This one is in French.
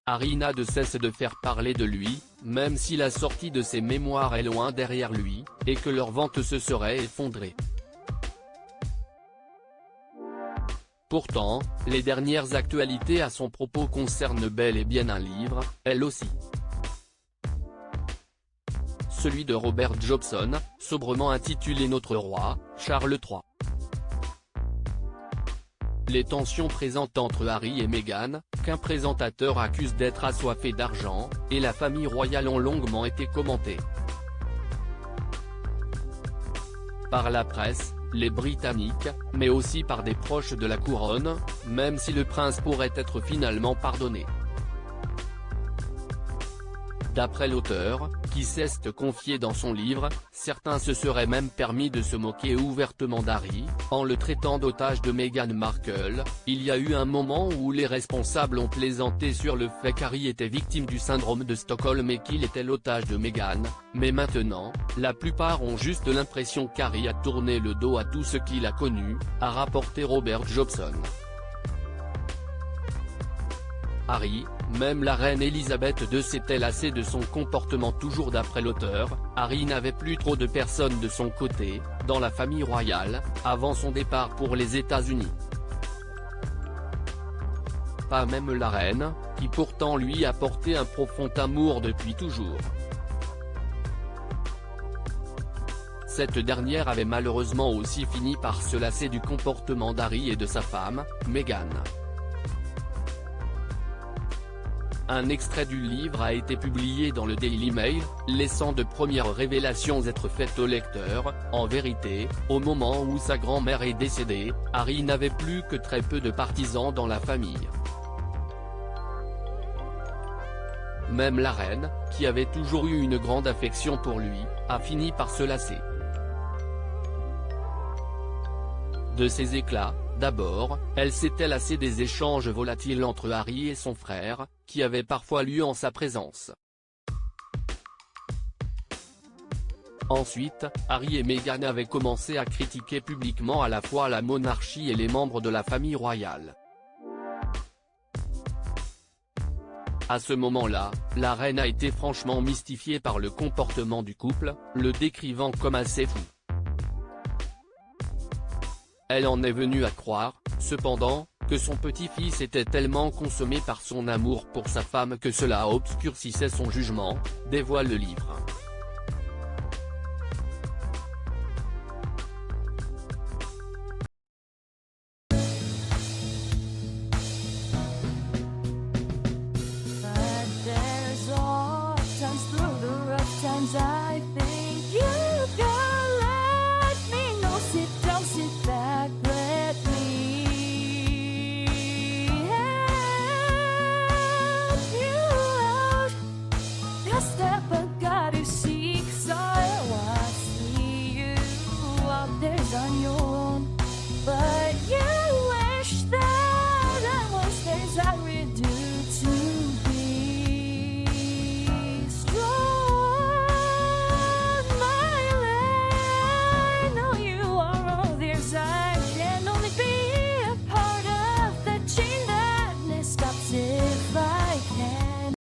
Harry n'a de cesse de faire parler de lui, même si la sortie de ses mémoires est loin derrière lui, et que leur vente se serait effondrée. Pourtant, les dernières actualités à son propos concernent bel et bien un livre, elle aussi. Celui de Robert Jobson, sobrement intitulé Notre roi, Charles III. Les tensions présentes entre Harry et Meghan, qu'un présentateur accuse d'être assoiffé d'argent, et la famille royale ont longuement été commentées par la presse, les Britanniques, mais aussi par des proches de la couronne, même si le prince pourrait être finalement pardonné. D'après l'auteur, qui s'est confié dans son livre, certains se seraient même permis de se moquer ouvertement d'Harry, en le traitant d'otage de Meghan Markle. Il y a eu un moment où les responsables ont plaisanté sur le fait qu'Harry était victime du syndrome de Stockholm et qu'il était l'otage de Meghan, mais maintenant, la plupart ont juste l'impression qu'Harry a tourné le dos à tout ce qu'il a connu, a rapporté Robert Jobson. Harry, même la reine Elisabeth II s'était lassée de son comportement. Toujours d'après l'auteur, Harry n'avait plus trop de personnes de son côté, dans la famille royale, avant son départ pour les États-Unis. Pas même la reine, qui pourtant lui apportait un profond amour depuis toujours. Cette dernière avait malheureusement aussi fini par se lasser du comportement d'Harry et de sa femme, Meghan. Un extrait du livre a été publié dans le Daily Mail, laissant de premières révélations être faites au lecteur. En vérité, au moment où sa grand-mère est décédée, Harry n'avait plus que très peu de partisans dans la famille. Même la reine, qui avait toujours eu une grande affection pour lui, a fini par se lasser de ses éclats. D'abord, elle s'était lassée des échanges volatiles entre Harry et son frère, qui avaient parfois lieu en sa présence. Ensuite, Harry et Meghan avaient commencé à critiquer publiquement à la fois la monarchie et les membres de la famille royale. À ce moment-là, la reine a été franchement mystifiée par le comportement du couple, le décrivant comme assez fou. Elle en est venue à croire, cependant, que son petit-fils était tellement consommé par son amour pour sa femme que cela obscurcissait son jugement, dévoile le livre.